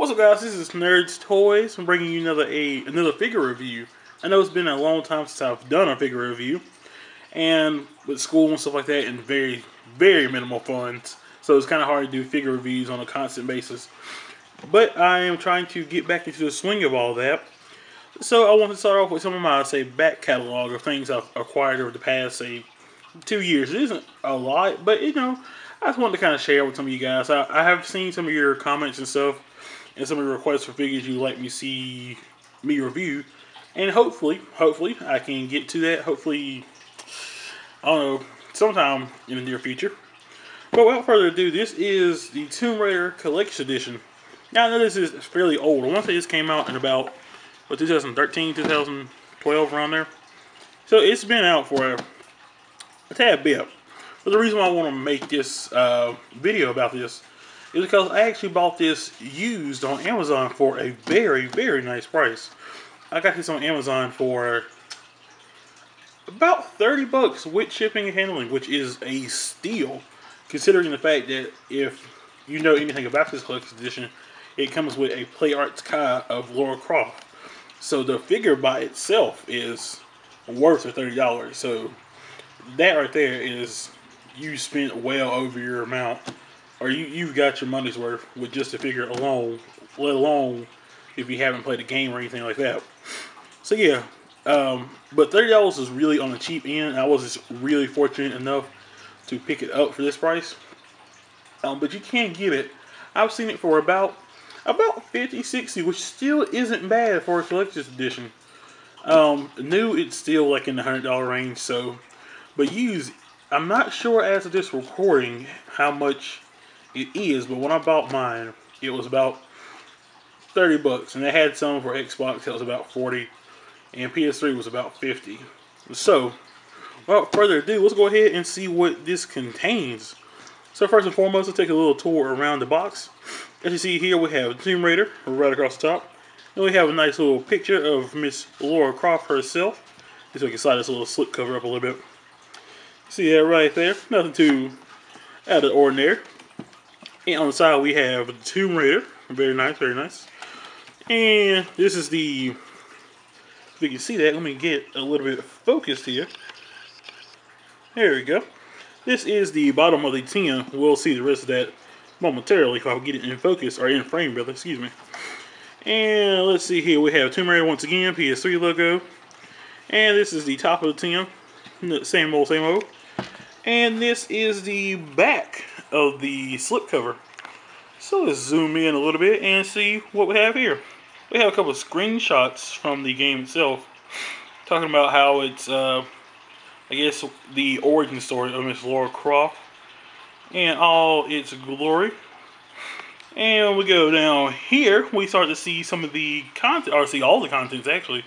What's up, guys? This is Nerds Toys. I'm bringing you another figure review. I know it's been a long time since I've done a figure review, and with school and stuff like that, and very, very minimal funds, so it's kind of hard to do figure reviews on a constant basis. But I am trying to get back into the swing of all that. So I want to start off with some of my, back catalog of things I've acquired over the past, 2 years. It isn't a lot, but, I just wanted to kind of share with some of you guys. I have seen some of your comments and stuff, and some of your requests for figures you'd like me to see me review. And hopefully, I can get to that. Hopefully, I don't know, sometime in the near future. But without further ado, this is the Tomb Raider Collection Edition. Now, I know this is fairly old. I want to say this came out in about 2013, 2012, around there. So it's been out for a tad bit. But the reason why I want to make this video about this is because I actually bought this used on Amazon for a very, very nice price. I got this on Amazon for about 30 bucks with shipping and handling, which is a steal, considering the fact that if you know anything about this collection edition, it comes with a Play Arts Kai of Lara Croft. So the figure by itself is worth the $30. So that right there is, you spent well over your amount, or you've got your money's worth with just the figure alone, let alone if you haven't played a game or anything like that. So yeah, but $30 is really on the cheap end. I was just really fortunate enough to pick it up for this price. But you can get it. I've seen it for about 50, 60, which still isn't bad for a collector's edition. New, it's still like in the $100 range. So, but used, I'm not sure as of this recording how much it is, but when I bought mine, it was about 30 bucks, and they had some for Xbox that was about 40, and PS3 was about 50. So, without further ado, let's go ahead and see what this contains. So first and foremost, let's take a little tour around the box. As you see here, we have Tomb Raider right across the top. And we have a nice little picture of Miss Lara Croft herself. Just so we can slide this little slip cover up a little bit. See that right there? Nothing too out of the ordinary. And on the side we have Tomb Raider. Very nice, very nice. And this is the, if you can see that, let me get a little bit focused here. There we go. This is the bottom of the tin. We'll see the rest of that momentarily if I get it in focus, or in frame rather, excuse me. And let's see here, we have Tomb Raider once again, PS3 logo. And this is the top of the tin. Same old, same old. And this is the back of the slipcover. So let's zoom in a little bit and see what we have here. We have a couple of screenshots from the game itself, talking about how it's, I guess, the origin story of Miss Lara Croft and all its glory. And we go down here, we start to see some of the content, or see all the contents actually,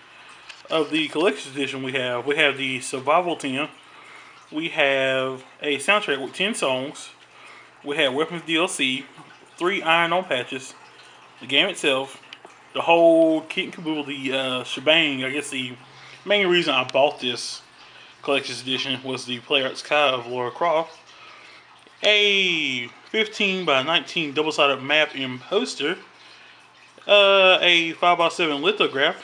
of the collection edition we have. We have the Survival tin. We have a soundtrack with 10 songs. We have Weapons DLC, 3 iron-on patches, the game itself, the whole kit and caboodle, the shebang. I guess the main reason I bought this collector's edition was the Play Arts Kai of Lara Croft, a 15 by 19 double-sided map and poster, a 5x7 lithograph,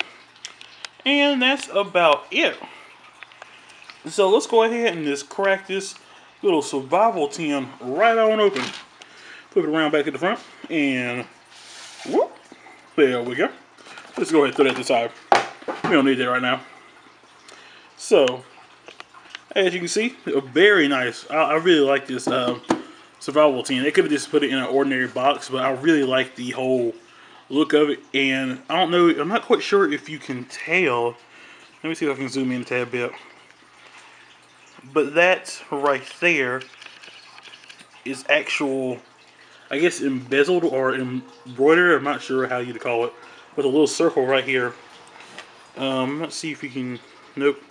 and that's about it. So let's go ahead and just crack this little survival tin right on open. Flip it around back to the front, and whoop, there we go. Let's go ahead and throw that to the side. We don't need that right now. So, as you can see, very nice. I really like this survival tin. They could have just put it in an ordinary box, but I really like the whole look of it. And I don't know, I'm not quite sure if you can tell. Let me see if I can zoom in a tad bit. But that right there is actual, I guess, embezzled or embroidered. I'm not sure how you'd call it. With a little circle right here. Let's see if you can, nope.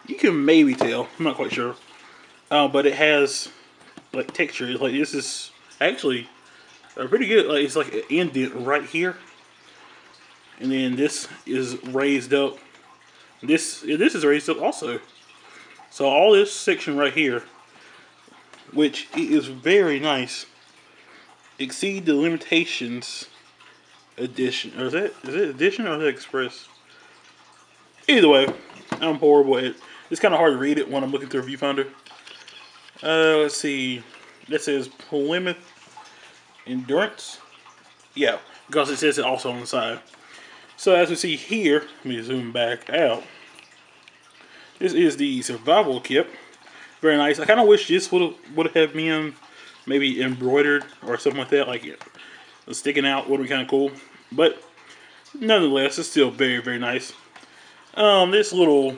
You can maybe tell, I'm not quite sure. But it has, like, texture. It's like, this is actually pretty good. Like, it's like an indent right here. And then this is raised up. This is raised up also. So all this section right here, which is very nice, exceed the limitations edition. Or is it edition or is it express? Either way, I'm horrible at it. It's kind of hard to read it when I'm looking through a viewfinder. Let's see. That says Plymouth Endurance. Yeah, because it says it also on the side. So as we see here, let me zoom back out. This is the survival kit. Very nice. I kind of wish this would have been maybe embroidered or something like that, like it sticking out would be kind of cool. But nonetheless, it's still very, very nice. This little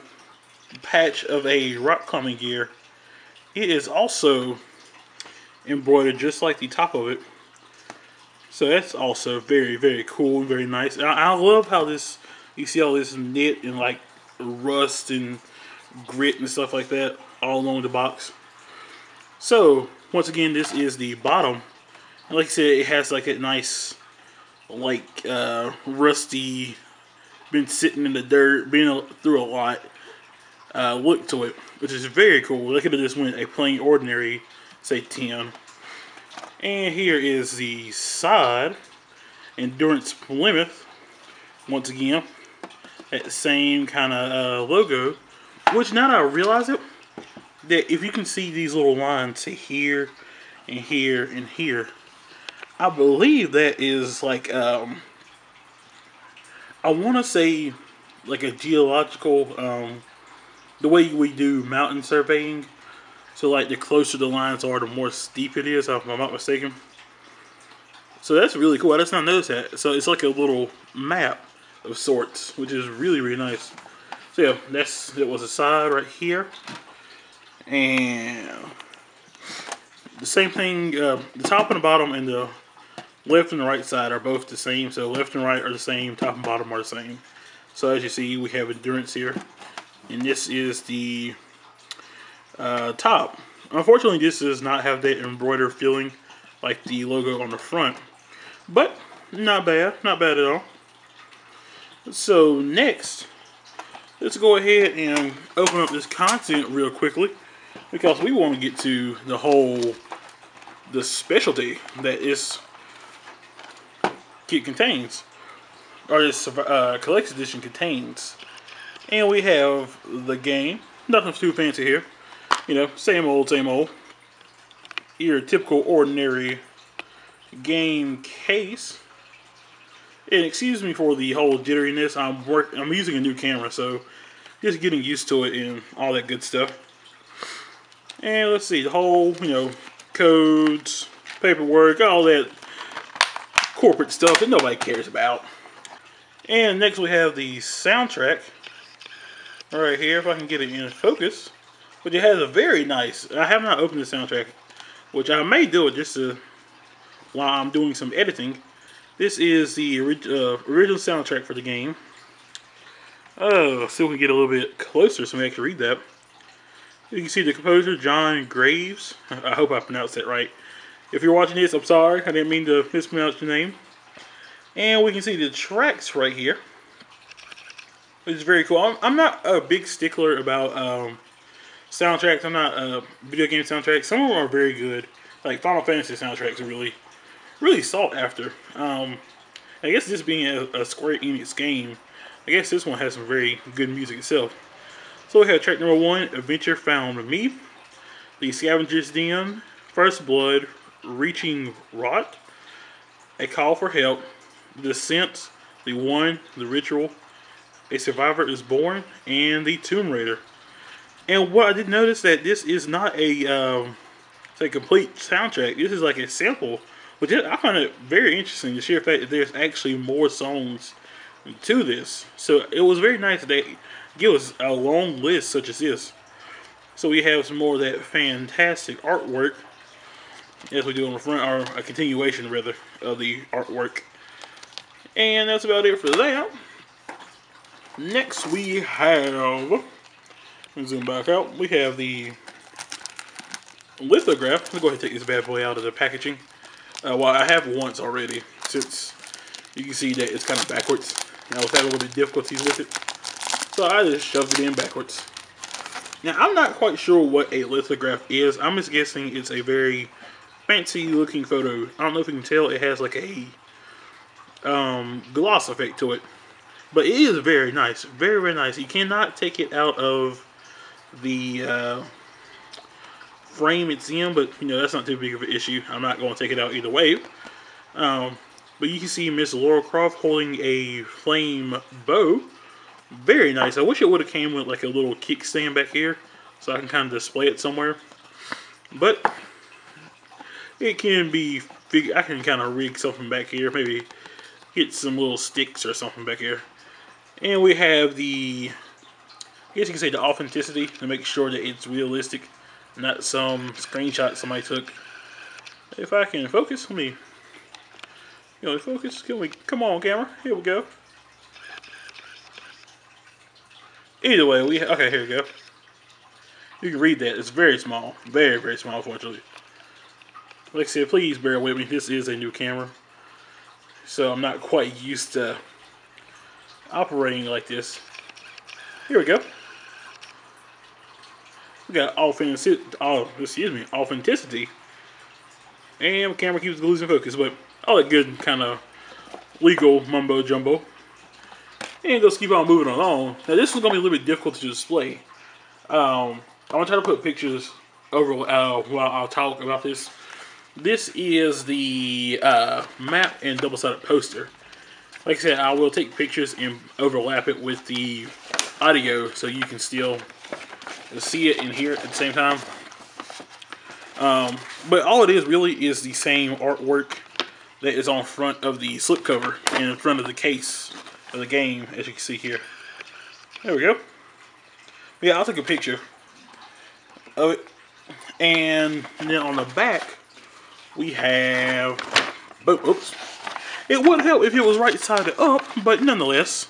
patch of a rock climbing gear, it is also embroidered just like the top of it. So that's also very, very cool, very nice. I love how this, you see all this knit and like rust and grit and stuff like that all along the box. So once again, this is the bottom. And like I said, it has like a nice, like rusty, been sitting in the dirt, been through a lot look to it, which is very cool. Look at this one, a plain ordinary, say 10. And here is the side, Endurance Plymouth. Once again, that same kind of logo. Which now that I realize it, that if you can see these little lines to here and here and here, I believe that is like I want to say like a geological the way we do mountain surveying. So like the closer the lines are, the more steep it is, if I'm not mistaken. So that's really cool. I just not noticed that. So it's like a little map of sorts, which is really, really nice. So yeah, it was a side right here. And the same thing, the top and the bottom and the left and the right side are both the same. So left and right are the same, top and bottom are the same. So as you see, we have endurance here. And this is the top. Unfortunately, this does not have that embroidered feeling like the logo on the front, but not bad at all. So next, let's go ahead and open up this content real quickly, because we want to get to the specialty that this kit contains, or this collector's edition contains. And we have the game. Nothing too fancy here. You know, same old, same old. Your typical ordinary game case. And excuse me for the whole jitteriness. I'm using a new camera, so just getting used to it and all that good stuff. And let's see, the whole, you know, codes, paperwork, all that corporate stuff that nobody cares about. And next we have the soundtrack. Right here, if I can get it in focus. But it has a very nice, I have not opened the soundtrack, which I may do it just to, while I'm doing some editing. This is the original soundtrack for the game. Oh, so we can get a little bit closer so we can read that. You can see the composer, John Graves. I hope I pronounced that right. If you're watching this, I'm sorry. I didn't mean to mispronounce your name. And we can see the tracks right here, which is very cool. I'm not a big stickler about soundtracks. I'm not video game soundtracks. Some of them are very good. Like Final Fantasy soundtracks are really, really sought after. I guess this being a Square Enix game, I guess this one has some very good music itself. So we have track number 1, Adventure Found Me, The Scavenger's Den, First Blood, Reaching Rot, A Call for Help, Descent, The One, The Ritual, A Survivor is Born, and The Tomb Raider. And what I did notice that this is not a complete soundtrack. This is like a sample, which I find it very interesting, the sheer fact that there's actually more songs to this. So it was very nice that they give us a long list such as this. So we have some more of that fantastic artwork, as we do on the front, or a continuation rather of the artwork. And that's about it for that. Next we have, let's zoom back out, we have the lithograph. Let's go ahead and take this bad boy out of the packaging. Well, I have once already, since you can see that it's kind of backwards. And I was having a little bit of difficulties with it, so I just shoved it in backwards. Now, I'm not quite sure what a lithograph is. I'm just guessing it's a very fancy looking photo. I don't know if you can tell, it has like a gloss effect to it. But it is very nice. Very, very nice. You cannot take it out of the frame it's in, but you know, that's not too big of an issue. I'm not going to take it out either way. But you can see Miss Lara Croft holding a flame bow. Very nice. I wish it would have came with like a little kickstand back here, so I can kind of display it somewhere. But it can be, I can kind of rig something back here. Maybe get some little sticks or something back here. And we have the, I guess you can say, the authenticity to make sure that it's realistic, not some screenshot somebody took. If I can focus, let me, focus. Can we, come on, camera. Here we go. Either way, okay, here we go. You can read that. It's very small. Very, very small, unfortunately. Like I said, please bear with me. This is a new camera, so I'm not quite used to operating like this. Here we go. We got authenticity, and the camera keeps losing focus, but all that good kind of legal mumbo jumbo. And let's keep on moving along. Now this is going to be a little bit difficult to display. I'm going to try to put pictures over while I'll talk about this. This is the map and double-sided poster. Like I said, I will take pictures and overlap it with the audio so you can still see it and hear it at the same time. But all it is really is the same artwork that is on front of the slipcover and in front of the case of the game, as you can see here. There we go. Yeah, I'll take a picture of it. And then on the back, we have, oops. It would help if it was right sided up, but nonetheless,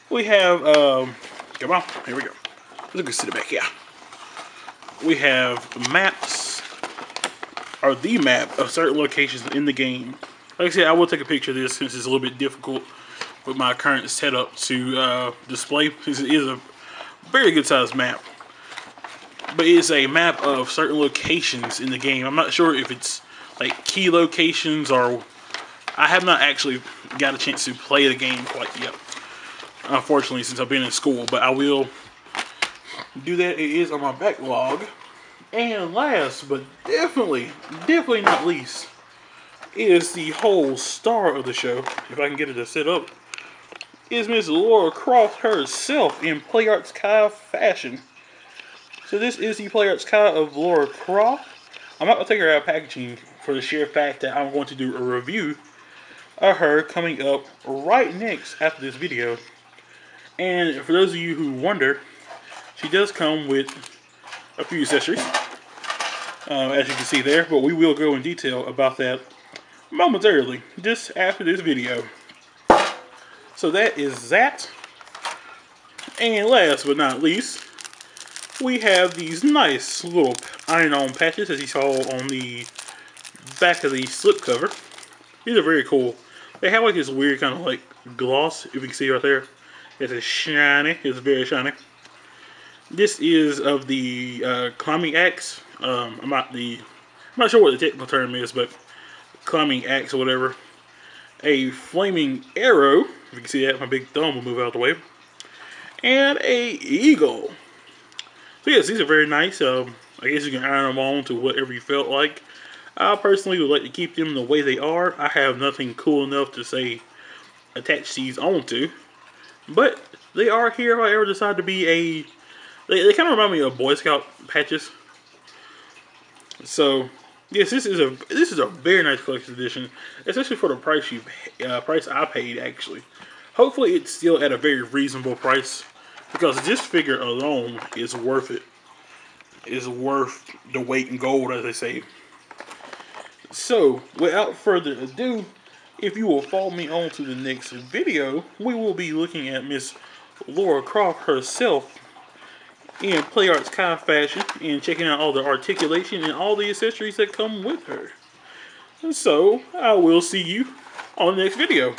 we have, come on, here we go. Let's go sit it back, yeah. We have maps, or the map of certain locations in the game. Like I said, I will take a picture of this since it's a little bit difficult with my current setup to display, since it is a very good sized map. But it's a map of certain locations in the game. I'm not sure if it's like key locations, or I have not actually got a chance to play the game quite yet, unfortunately, since I've been in school. But I will do that. It is on my backlog. And last but definitely not least, is the whole star of the show, if I can get it to sit up, is Miss Lara Croft herself in PlayArts Kai fashion. So this is the PlayArts Kai of Lara Croft. I'm not going to take her out of packaging for the sheer fact that I'm going to do a review of her coming up right next after this video. And for those of you who wonder, she does come with a few accessories, as you can see there, but we will go in detail about that momentarily, just after this video. So that is that. And last but not least, we have these nice little iron-on patches, as you saw on the back of the slipcover. These are very cool. They have like this weird kind of like gloss, if you can see right there. It's shiny. It's very shiny. This is of the climbing axe. I'm not sure what the technical term is, but climbing axe or whatever. A flaming arrow. If you can see that, my big thumb will move out of the way. And a eagle. So yes, these are very nice. I guess you can iron them on to whatever you felt like. I personally would like to keep them the way they are. I have nothing cool enough to say attach these onto. But they are here if I ever decide to be a... They kind of remind me of Boy Scout patches. So yes, this is a very nice collector's edition, especially for the price price I paid actually. Hopefully it's still at a very reasonable price, because this figure alone is worth it. It's worth the weight in gold, as they say. So without further ado, if you will follow me on to the next video, we will be looking at Miss Lara Croft herself in PlayArts Kai fashion and checking out all the articulation and all the accessories that come with her. And so I will see you on the next video.